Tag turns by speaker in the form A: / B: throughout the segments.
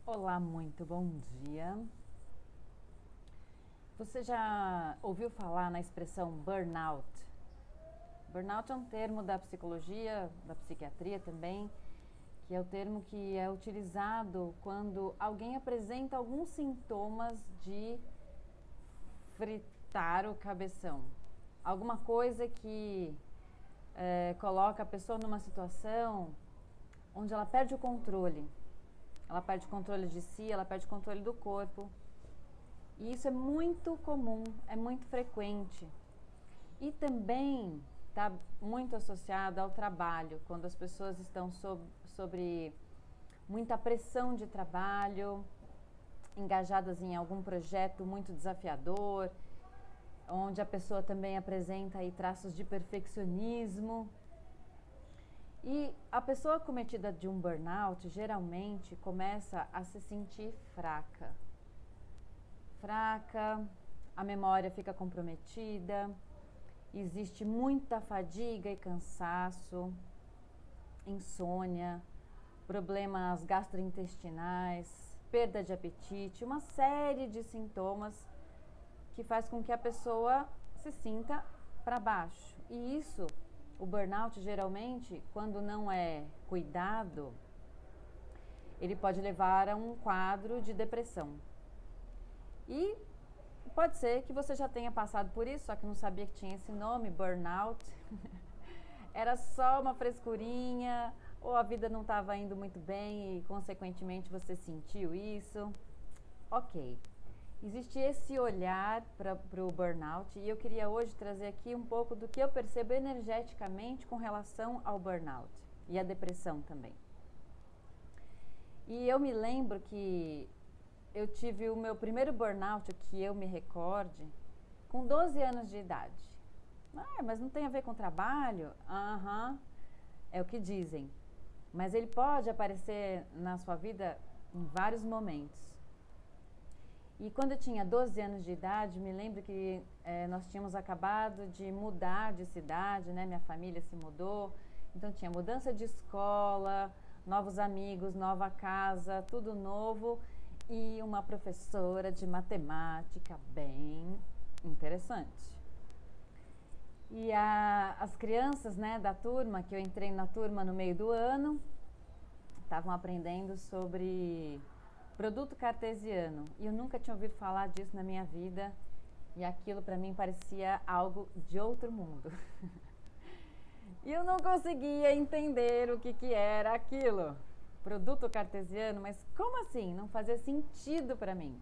A: Olá, muito bom dia. Você já ouviu falar na expressão burnout? Burnout é um termo da psicologia, da psiquiatria também, que é o termo que é utilizado quando alguém apresenta alguns sintomas de fritar o cabeção. Alguma coisa que coloca a pessoa numa situação onde ela perde o controle. Ela perde o controle de si, ela perde o controle do corpo. E isso é muito comum, é muito frequente. E também está muito associado ao trabalho, quando as pessoas estão sobre muita pressão de trabalho, engajadas em algum projeto muito desafiador, onde a pessoa também apresenta aí traços de perfeccionismo. E a pessoa cometida de um burnout geralmente começa a se sentir fraca. A memória fica comprometida, existe muita fadiga e cansaço, insônia, problemas gastrointestinais, perda de apetite, uma série de sintomas que faz com que a pessoa se sinta para baixo. E isso, o burnout geralmente, quando não é cuidado, ele pode levar a um quadro de depressão. E pode ser que você já tenha passado por isso, só que não sabia que tinha esse nome, burnout. Era só uma frescurinha, ou a vida não estava indo muito bem e, consequentemente, você sentiu isso. Ok. Existe esse olhar para o burnout e eu queria hoje trazer aqui um pouco do que eu percebo energeticamente com relação ao burnout e à depressão também. E eu me lembro que eu tive o meu primeiro burnout, que eu me recorde, com 12 anos de idade. Mas não tem a ver com trabalho? É o que dizem. Mas ele pode aparecer na sua vida em vários momentos. E quando eu tinha 12 anos de idade, me lembro que nós tínhamos acabado de mudar de cidade, né? Minha família se mudou. Então tinha mudança de escola, novos amigos, nova casa, tudo novo. E uma professora de matemática bem interessante. E as crianças, né, da turma, que eu entrei na turma no meio do ano, estavam aprendendo sobre produto cartesiano. E eu nunca tinha ouvido falar disso na minha vida. E aquilo para mim parecia algo de outro mundo. E eu não conseguia entender o que era aquilo. Produto cartesiano, mas como assim? Não fazia sentido para mim.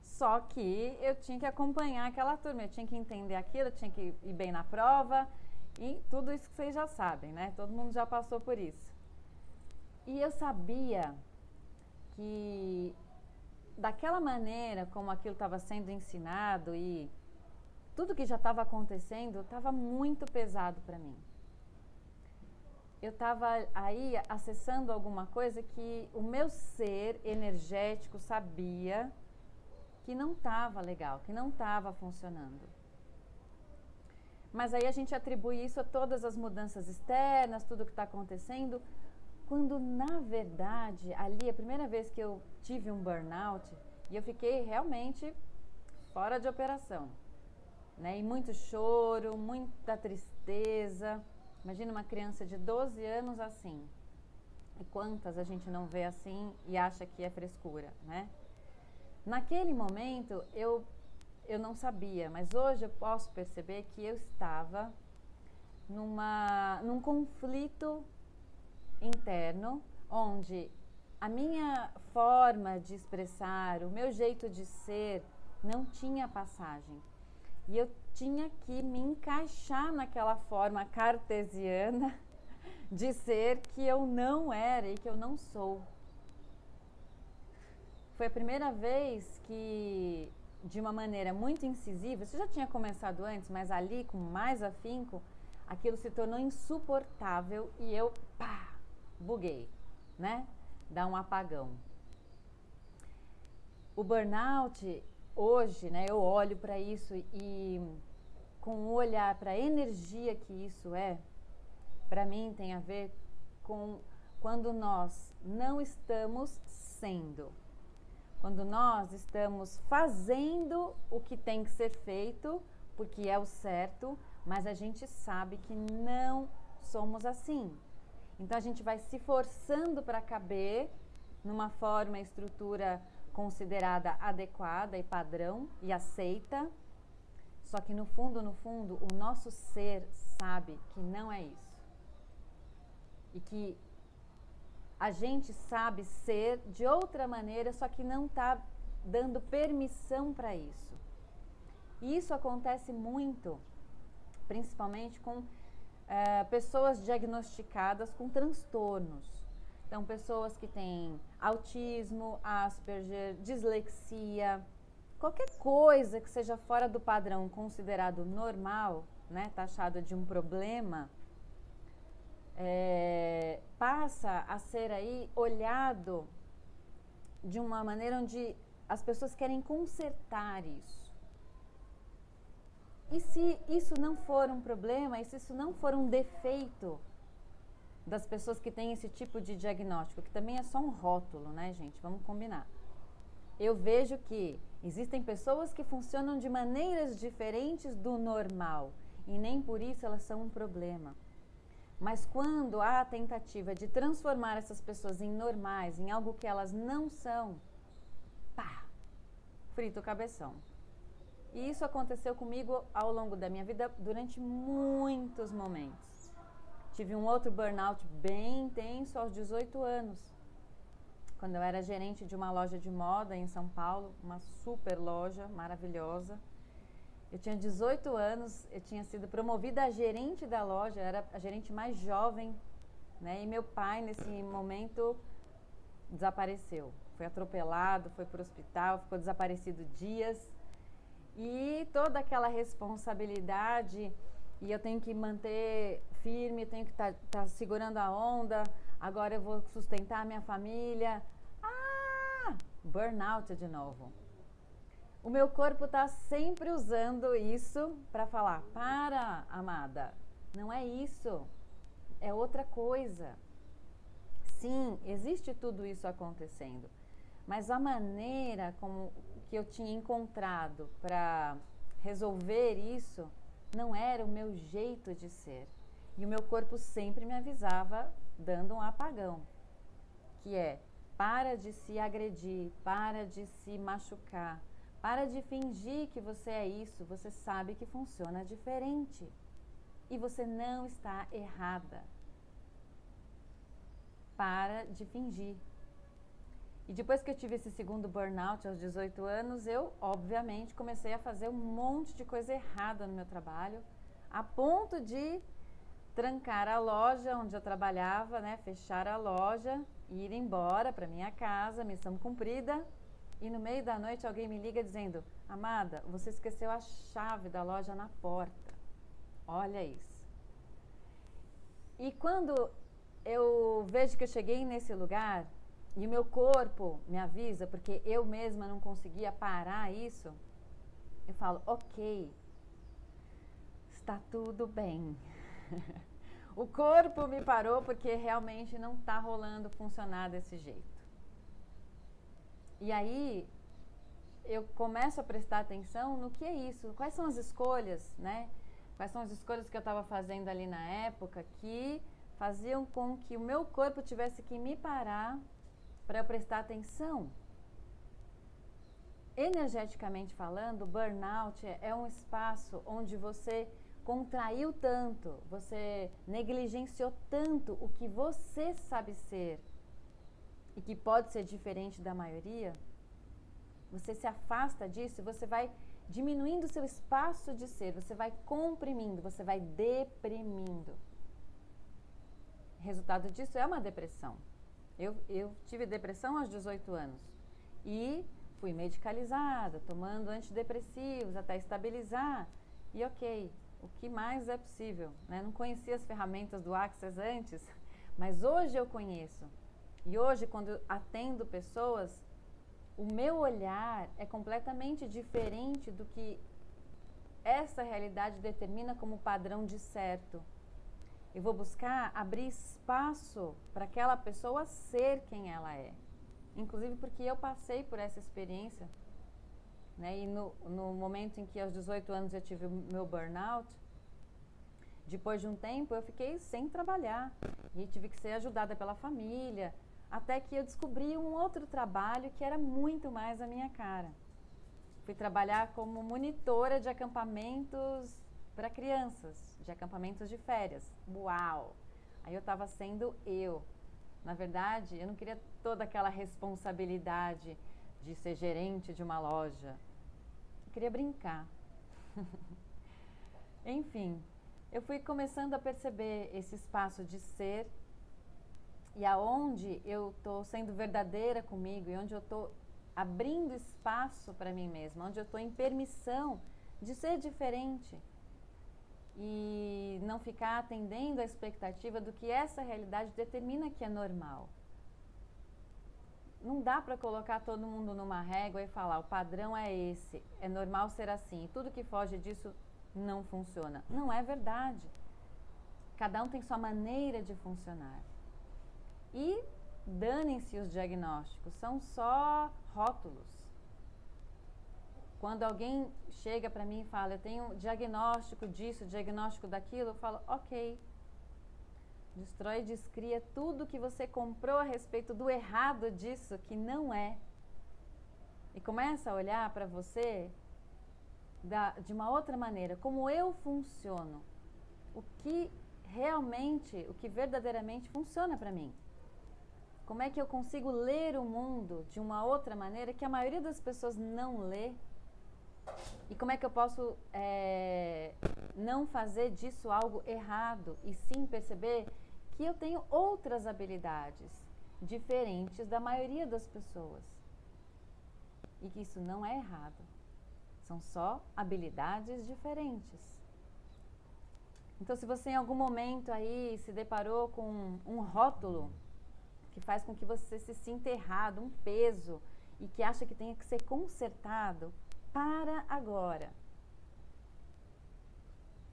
A: Só que eu tinha que acompanhar aquela turma, eu tinha que entender aquilo, eu tinha que ir bem na prova e tudo isso que vocês já sabem, né? Todo mundo já passou por isso. E eu sabia que daquela maneira como aquilo estava sendo ensinado e tudo que já estava acontecendo estava muito pesado para mim. Eu estava aí acessando alguma coisa que o meu ser energético sabia que não estava legal, que não estava funcionando. Mas aí a gente atribui isso a todas as mudanças externas, tudo que está acontecendo, quando na verdade, ali, a primeira vez que eu tive um burnout, e eu fiquei realmente fora de operação, né? E muito choro, muita tristeza. Imagina uma criança de 12 anos assim. E quantas a gente não vê assim e acha que é frescura, né? Naquele momento eu não sabia, mas hoje eu posso perceber que eu estava num conflito interno, onde a minha forma de expressar, o meu jeito de ser, não tinha passagem. E eu tinha que me encaixar naquela forma cartesiana de ser que eu não era e que eu não sou. Foi a primeira vez que, de uma maneira muito incisiva, isso já tinha começado antes, mas ali, com mais afinco, aquilo se tornou insuportável e eu, buguei, né? Dá um apagão. O burnout, hoje, né, eu olho para isso e com o olhar para a energia que isso é, para mim tem a ver com quando nós não estamos sendo. Quando nós estamos fazendo o que tem que ser feito, porque é o certo, mas a gente sabe que não somos assim. Então a gente vai se forçando para caber numa forma e estrutura considerada adequada e padrão e aceita. Só que no fundo, o nosso ser sabe que não é isso. E que a gente sabe ser de outra maneira, só que não está dando permissão para isso. E isso acontece muito, principalmente com pessoas diagnosticadas com transtornos. Então, pessoas que têm autismo, Asperger, dislexia, qualquer coisa que seja fora do padrão considerado normal, né, taxado de um problema, passa a ser aí olhado de uma maneira onde as pessoas querem consertar isso. E se isso não for um problema, e se isso não for um defeito das pessoas que têm esse tipo de diagnóstico, que também é só um rótulo, né, gente? Vamos combinar. Eu vejo que existem pessoas que funcionam de maneiras diferentes do normal, e nem por isso elas são um problema. Mas quando há a tentativa de transformar essas pessoas em normais, em algo que elas não são, pá, frita o cabeção. E isso aconteceu comigo ao longo da minha vida durante muitos momentos. Tive um outro burnout bem intenso aos 18 anos, quando eu era gerente de uma loja de moda em São Paulo, uma super loja maravilhosa. Eu tinha 18 anos, eu tinha sido promovida a gerente da loja, eu era a gerente mais jovem, né? E meu pai, nesse momento, desapareceu. Foi atropelado, foi para o hospital, ficou desaparecido dias. E toda aquela responsabilidade, e eu tenho que manter firme, tenho que estar segurando a onda, agora eu vou sustentar a minha família. Burnout de novo. O meu corpo está sempre usando isso para falar, para, amada, não é isso, é outra coisa. Sim, existe tudo isso acontecendo, mas a maneira como que eu tinha encontrado para resolver isso não era o meu jeito de ser. E o meu corpo sempre me avisava, dando um apagão, que é, para de se agredir, para de se machucar. Para de fingir que você é isso, você sabe que funciona diferente. E você não está errada. Para de fingir. E depois que eu tive esse segundo burnout aos 18 anos, eu, obviamente, comecei a fazer um monte de coisa errada no meu trabalho, a ponto de trancar a loja onde eu trabalhava, né, fechar a loja, ir embora para minha casa, missão cumprida. E no meio da noite alguém me liga dizendo, amada, você esqueceu a chave da loja na porta. Olha isso. E quando eu vejo que eu cheguei nesse lugar e o meu corpo me avisa, porque eu mesma não conseguia parar isso, eu falo, ok, está tudo bem. O corpo me parou porque realmente não está rolando funcionar desse jeito. E aí, eu começo a prestar atenção no que é isso, quais são as escolhas, né? Quais são as escolhas que eu estava fazendo ali na época que faziam com que o meu corpo tivesse que me parar para eu prestar atenção. Energeticamente falando, burnout é um espaço onde você contraiu tanto, você negligenciou tanto o que você sabe ser e que pode ser diferente da maioria, você se afasta disso e você vai diminuindo o seu espaço de ser, você vai comprimindo, você vai deprimindo. O resultado disso é uma depressão. Eu tive depressão aos 18 anos e fui medicalizada, tomando antidepressivos até estabilizar. E ok, o que mais é possível, né? Não conhecia as ferramentas do Access antes, mas hoje eu conheço. E hoje, quando eu atendo pessoas, o meu olhar é completamente diferente do que essa realidade determina como padrão de certo. Eu vou buscar abrir espaço para aquela pessoa ser quem ela é. Inclusive porque eu passei por essa experiência, né? E no momento em que aos 18 anos eu tive o meu burnout, depois de um tempo eu fiquei sem trabalhar e tive que ser ajudada pela família, até que eu descobri um outro trabalho que era muito mais a minha cara. Fui trabalhar como monitora de acampamentos para crianças, de acampamentos de férias. Uau! Aí eu estava sendo eu. Na verdade, eu não queria toda aquela responsabilidade de ser gerente de uma loja. Eu queria brincar. Enfim, eu fui começando a perceber esse espaço de ser e aonde eu estou sendo verdadeira comigo e onde eu estou abrindo espaço para mim mesma, onde eu estou em permissão de ser diferente e não ficar atendendo à expectativa do que essa realidade determina que é normal. Não dá para colocar todo mundo numa régua e falar, o padrão é esse, é normal ser assim, e tudo que foge disso não funciona. Não é verdade. Cada um tem sua maneira de funcionar. E danem-se os diagnósticos, são só rótulos. Quando alguém chega para mim e fala, eu tenho diagnóstico disso, diagnóstico daquilo, eu falo, ok. Destrói e descria tudo que você comprou a respeito do errado disso, que não é. E começa a olhar para você de uma outra maneira, como eu funciono. O que realmente, o que verdadeiramente funciona para mim. Como é que eu consigo ler o mundo de uma outra maneira que a maioria das pessoas não lê? E como é que eu posso não fazer disso algo errado e sim perceber que eu tenho outras habilidades diferentes da maioria das pessoas? E que isso não é errado. São só habilidades diferentes. Então, se você em algum momento aí se deparou com um rótulo que faz com que você se sinta errado, um peso, e que acha que tem que ser consertado, para agora.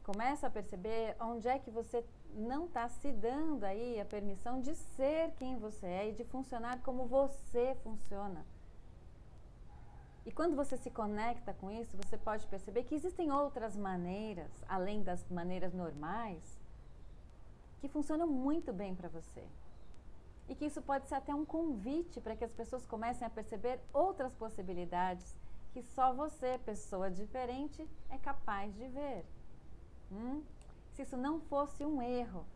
A: Começa a perceber onde é que você não está se dando aí a permissão de ser quem você é e de funcionar como você funciona. E quando você se conecta com isso, você pode perceber que existem outras maneiras, além das maneiras normais, que funcionam muito bem para você. E que isso pode ser até um convite para que as pessoas comecem a perceber outras possibilidades que só você, pessoa diferente, é capaz de ver. Se isso não fosse um erro,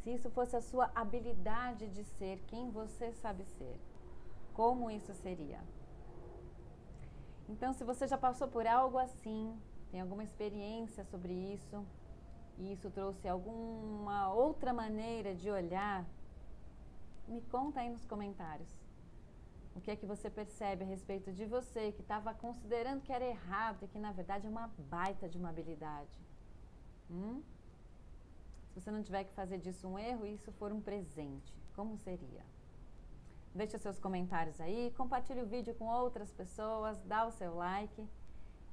A: se isso fosse a sua habilidade de ser quem você sabe ser, como isso seria? Então, se você já passou por algo assim, tem alguma experiência sobre isso, e isso trouxe alguma outra maneira de olhar, me conta aí nos comentários. O que é que você percebe a respeito de você, que estava considerando que era errado e que na verdade é uma baita de uma habilidade? Se você não tiver que fazer disso um erro e isso for um presente, como seria? Deixa seus comentários aí, compartilhe o vídeo com outras pessoas, dá o seu like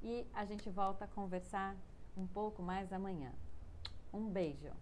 A: e a gente volta a conversar um pouco mais amanhã. Um beijo!